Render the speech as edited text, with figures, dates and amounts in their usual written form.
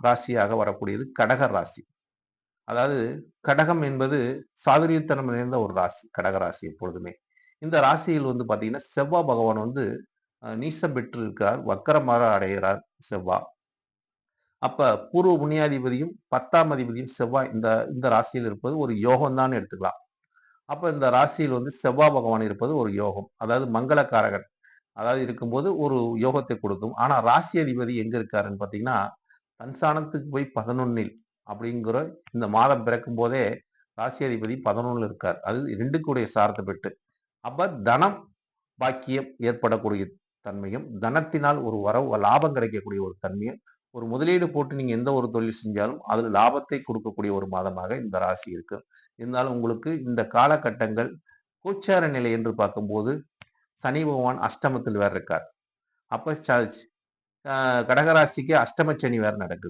ராசியாக வரக்கூடியது கடக ராசி. அதாவது கடகம் என்பது சாதுரியத்தனம் நிறைந்த ஒரு ராசி. கடக ராசி எப்பொழுதுமே. இந்த ராசியில் பார்த்தீங்கன்னா, செவ்வா பகவான் நீசம் பெற்று இருக்கிறார். வக்கரமாக அடைகிறார் செவ்வா. அப்ப பூர்வ புண்ணியாதிபதியும் 10ஆம் அதிபதியும் செவ்வாய் இந்த இந்த ராசியில் இருப்பது ஒரு யோகம் தான் எடுத்துக்கலாம். அப்ப இந்த ராசியில் செவ்வாய் பகவான் இருப்பது ஒரு யோகம். அதாவது மங்களகாரகன். அதாவது இருக்கும்போது ஒரு யோகத்தை கொடுக்கும். ஆனா ராசி அதிபதி எங்க இருக்காருன்னு பார்த்தீங்கன்னா, தன் ஸ்தானத்துக்கு போய் 11ல் அப்படிங்கிற இந்த மாதம் பிறக்கும் போதே ராசி அதிபதி 11ல் இருக்கார். அது 2க்கு உடைய சாரத்தை பெற்று. அப்ப தனம், பாக்கியம் ஏற்படக்கூடிய தன்மையும், தனத்தினால் ஒரு வரவு லாபம் கிடைக்கக்கூடிய ஒரு தன்மையும், ஒரு முதலீடு போட்டு நீங்க எந்த ஒரு தொழில் செஞ்சாலும் அதுல லாபத்தை கொடுக்கக்கூடிய ஒரு மாதமாக இந்த ராசி இருக்கு. இருந்தாலும் உங்களுக்கு இந்த காலகட்டங்கள் கோச்சார நிலை என்று பார்க்கும்போது சனி பகவான் அஷ்டமத்தில் வேற இருக்கார். அப்ப கடகராசிக்கு அஷ்டம சனி வேற நடக்குது.